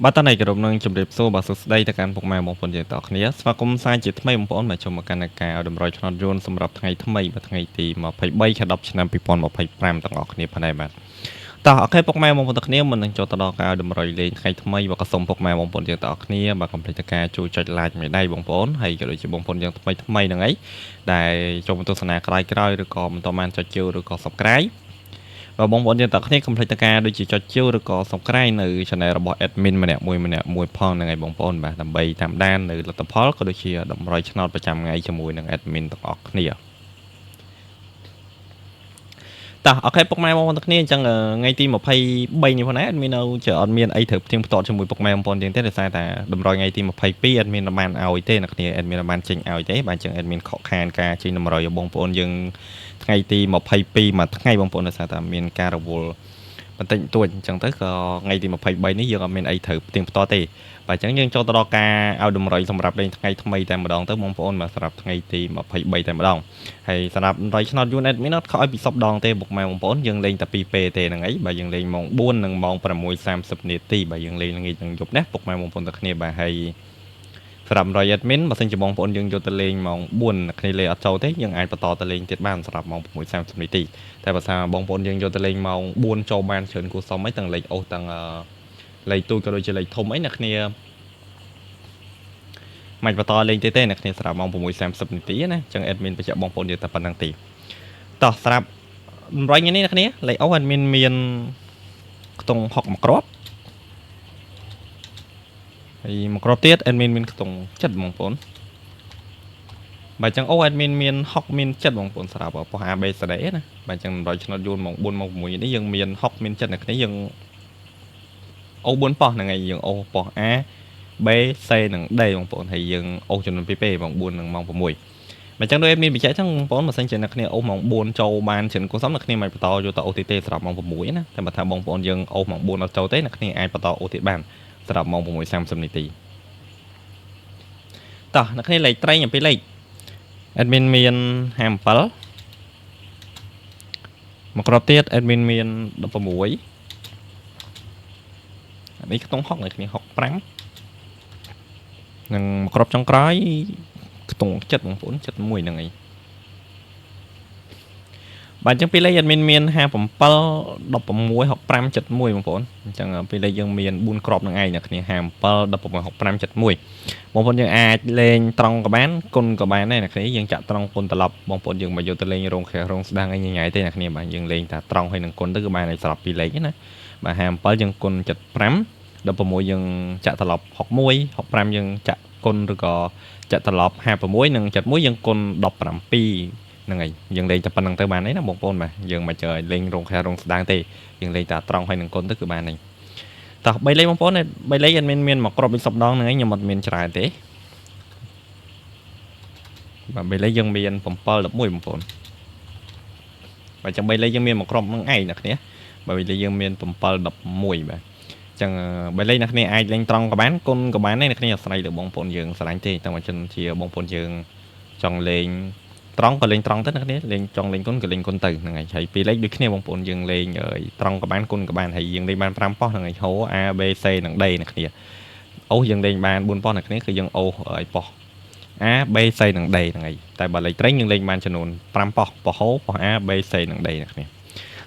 បាទតើនៃក្រុមនឹងជម្រាបសួរបាទសួស្ដីទៅកាន់ពុកម៉ែបងប្អូនយើងទាំងអស់គ្នាស្វាគមន៍សាជាថ្មីបងប្អូនមកចូលមកកាន់ការតម្រុយឆ្នោតយួនសម្រាប់ថ្ងៃថ្មីបាទថ្ងៃទី23ខែ10ឆ្នាំ2025ទាំងអស់គ្នាផងដែរបាទតោះអូខេពុកម៉ែបងប្អូនទាំងគ្នាមុននឹងចូលទៅដល់ការតម្រុយលេងថ្ងៃថ្មីបាទក៏សូមពុកម៉ែបងប្អូនយើងទាំងអស់គ្នាបាទកុំភ្លេចការជួយចុច like មេដៃបងប្អូនហើយក៏ដូចជាបងប្អូនយើងថ្មីហ្នឹងអីដែលចូលមកទស្សនាក្រោយឬក៏មិនតបានចុចជឿឬក៏ subscribe បងប្អូនយើងទាំងគ្នាកុំភ្លេចការដូចជាចុចជឿឬក៏ subscribe នៅ channel របស់ admin ម្នាក់មួយផងហ្នឹងឯងបងប្អូនបាទដើម្បីតាមដាននៅលទ្ធផលក៏ដូចជាតម្រុយឆ្នោតប្រចាំថ្ងៃជាមួយនឹង admin ទាំងអស់គ្នាតោះអូខេពុកម៉ែបងប្អូនទាំងគ្នាអញ្ចឹងថ្ងៃទី23នេះផងដែរ admin នៅជាអត់មានអីត្រូវផ្ទៀងផ្ទាត់ជាមួយពុកម៉ែបងប្អូនយើងទេដោយសារតែតម្រុយថ្ងៃទី22 admin បានឲ្យទេអ្នកគ្នា admin បានចេញឲ្យទេបាទអញ្ចឹង admin ខកខានការចេញតម្រុយរបស់បងប្អូនយើងថ្ងៃទី22មួយថ្ងៃបងប្អូនដោយសារតែមានការរវល់បន្តិចបន្តួចអញ្ចឹងទៅក៏ថ្ងៃទី23នេះយើងអត់មានអីត្រូវផ្ទៀងផ្ទាត់ទេបាទអញ្ចឹងយើងចូលទៅដល់ការឲ្យតម្រុយសម្រាប់លេងថ្ងៃថ្មីតែម្ដងទៅបងប្អូនបាទសម្រាប់ថ្ងៃទី23តែម្ដងហើយសម្រាប់តម្រុយឆ្នោតយួន admin អត់ខកឲ្យពី10ដងទេបុកម៉ែបងប្អូនយើងលេងតែ2ពេលទេហ្នឹងអីបាទយើងលេងម៉ោង4និងម៉ោង6:30នាទីបាទយើងលេងល្ងាចនឹងយប់ណាបុកម៉ែបងប្អូនទាំងគ្នាបាទហើយសម្រាប់ Roy Admin បើសិនជាបងប្អូនយើងយកទៅលេងម៉ោង4គ្នាលេងអត់ចូលទេយើងអាចបន្តទៅលេងទៀតបានសម្រាប់ម៉ោង6:30នាទីតែបើថាបងប្អូនយើងយកទៅលេងម៉ោង4ចូលបានច្រើនគួរសមអីទាំងលេខអូសទាំងលេខទូចក៏ដូចជាលេខធំអីអ្នកគ្នាមិនបន្តលេងទេអ្នកគ្នាសម្រាប់ម៉ោង6:30នាទីណាអញ្ចឹង admin បញ្ជាក់បងប្អូនយើងតែប៉ុណ្្នឹងទេតោះសម្រាប់តម្រុយថ្ងៃនេះអ្នកគ្នាលេខអូស admin មានខ្ទង់6មកគ្រាប់ហើយមកគ្រាប់ទៀត admin មានខ្ទង់7បងប្អូនបាទអញ្ចឹងអូ admin មាន6មាន7បងប្អូនសម្រាប់ប៉ុស ABCD ណាបាទអញ្ចឹងតម្រុយឆ្នោតយួនម៉ោង4ម៉ោង6នេះយើងមាន6មាន7អ្នកគ្នាយើងអូ4ប៉ុសហ្នឹងហើយយើងអូប៉ុស A B C និង D បងប្អូនហើយយើងអូចំនួន2ពេលម៉ោង4និងម៉ោង6បើអញ្ចឹងដូចមានបញ្ជាក់អញ្ចឹងបងប្អូនបើសិនជាអ្នកគ្នាអូម៉ោង4ចូលបានច្រើនគួរសមអ្នកគ្នាមិនបន្តយកទៅអូទីទេសម្រាប់ម៉ោង6ណាតែបើថាបងប្អូនយើងអូម៉ោង4អត់ចូលទេអ្នកគ្នាអាចបន្តអូទីបានសម្រាប់ម៉ោង6:30នាទីតោះអ្នកគ្នាលេខត្រែងអំពីលេខ admin មាន57មកគ្រាប់ទៀត admin មាន16នេះខ្ទង់6អ្នកគ្នា65នឹងមកគ្រាប់ចុងក្រោយខ្ទង់7បងប្អូន71ហ្នឹងឯងបាទអញ្ចឹងពីលេខ admin មាន57 16 65 71បងប្អូនអញ្ចឹងពីលេខយើងមាន4គ្រាប់នឹងឯងអ្នកគ្នា57 16 65 71បងប្អូនយើងអាចលេងត្រង់ក៏បានគុណក៏បានដែរអ្នកគ្នាយើងចាក់ត្រង់គុណត្រឡប់បងប្អូនយើងមកយកទៅលេងរោងខែរោងស្ដាងអីញ៉ៃទេអ្នកគ្នាបាទយើងលេងតែត្រង់ហើយនឹងគុណទៅគឺបានឲ្យស្រាប់ពីលេខណាបាទ57យើងគុណ75 16យើងចាក់ត្រឡប់61 65យើងចាក់គុណឬក៏ចាក់ត្រឡប់56និង71យើងគុណ17ហ្នឹងហើយយើងលេងតែប៉ុណ្្នឹងទៅបានទេណាបងប្អូនបាទយើងមិនchơiលេងរោងខែរោងស្ដាងទេយើងលេងតែត្រង់ហើយនឹងគុណទៅគឺបានហើយតោះ3លេខបងប្អូន3លេខមានមកគ្រាប់វិញ10ដងហ្នឹងឯងខ្ញុំអត់មានច្រើនទេបាទ3លេខយើងមាន7 11បងប្អូនបាទចាំ3លេខយើងមានមកគ្រាប់ហ្នឹងឯងអ្នកគ្នាបាទ3លេខយើងមាន7 11បាទចឹង3លេខអ្នកគ្នាអាចលេងត្រង់ក៏បានគុណក៏បានដែរអ្នកគ្នាអាស្រ័យលើបងប្អូនយើងស្រឡាញ់ទេតែបើចិនជាបងប្អូនយើងចង់លេងត្រង់ក៏លេងត្រង់ទៅអ្នកគ្នាលេងចង់លេងគុណក៏លេងគុណទៅហ្នឹងហើយហើយពីរលេខដូចគ្នាបងប្អូនយើងលេងត្រង់ក៏បានគុណក៏បានហើយយើងលេងបាន5ប៉ោះហ្នឹងហើយហូ A B C និង D អ្នកគ្នាអូសយើងលេងបាន4ប៉ោះអ្នកគ្នាគឺយើងអូសឲ្យប៉ោះ A B C និង D ហ្នឹងហើយតែបើលេខត្រេងយើងលេងបានចំនួន5ប៉ោះប៉ោះហូប៉ោះ A B C និង D អ្នកគ្នា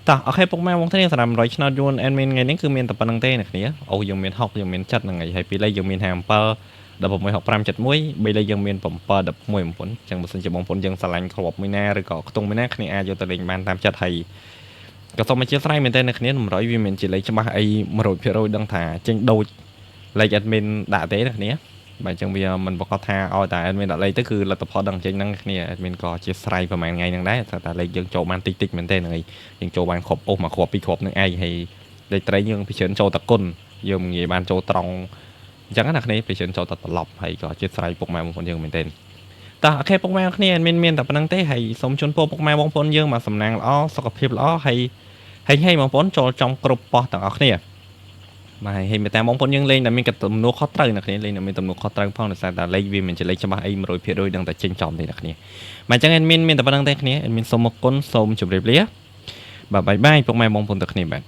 តោះអូខេពុកម៉ែបងប្អូនសម្រាប់100ឆ្នោតយួន admin ថ្ងៃនេះគឺមានតែប៉ុណ្្នឹងទេអ្នកគ្នាអូយើងមាន6យើងមាន7ហ្នឹងហើយពីរលេខយើងមាន57 16 65 71 3លេខយើងមាន7 11បងប្អូនអញ្ចឹងបើសិនជាបងប្អូនយើងស្រឡាញ់គ្រាប់មួយណាឬក៏ខ្ទង់មួយណាគ្នាអាចយកទៅលេងបានតាមចិត្តហើយក៏សូមអធិស្ឋានមែនតើអ្នកគ្នាតម្រុយវាមិនជាលេខច្បាស់អី 100% ដឹងថាចេញដូចលេខ admin ដាក់ទេអ្នកគ្នាបាទអញ្ចឹងវាមិនប្រកាសថាឲ្យតែ admin ដាក់លេខទៅគឺលទ្ធផលដឹងចេញហ្នឹងគ្នា admin ក៏ជាស្រ័យប្រហែលថ្ងៃហ្នឹងដែរថាលេខយើងចូលបានតិចមែនទេហ្នឹងហើយយើងចូលបានគ្រាប់អូសមកគ្រាប់ពីរគ្រាប់ហ្នឹងឯងហើយលេខត្រេងយើងពិចិនចូលតគុណយើងងាយបានចូលត្រង់អញ្ចឹងណាគ្នាពិចិនចូលតត្រឡប់ហើយក៏ជាស្រ័យពុកម៉ែបងប្អូនយើងមែនទេតោះអូខេពុកម៉ែគ្នា admin មានតែប៉ុណ្្នឹងទេហើយសូមជូនពរពុកម៉ែបងប្អូនយើងមកសំណាងល្អសុខភាពល្អហើយបងប្អូនចូលចំគ្រប់ប៉ោះទាំងអស់គ្នាបាទហើយតែបងប្អូនយើងលេងតែមានទំនួលខុសត្រូវអ្នកគ្នាលេងតែមានទំនួលខុសត្រូវផងដោយសារតែលេខវាមិនជាលេខច្បាស់អី 100% ដឹងតែចេញចំទេអ្នកគ្នាបាទអញ្ចឹងមានតែប៉ុណ្្នឹងទេគ្នាមានសូមអរគុណសូមជម្រាបលាបាទបាយបាយពុកម៉ែបងប្អូនទាំងគ្នាបាទ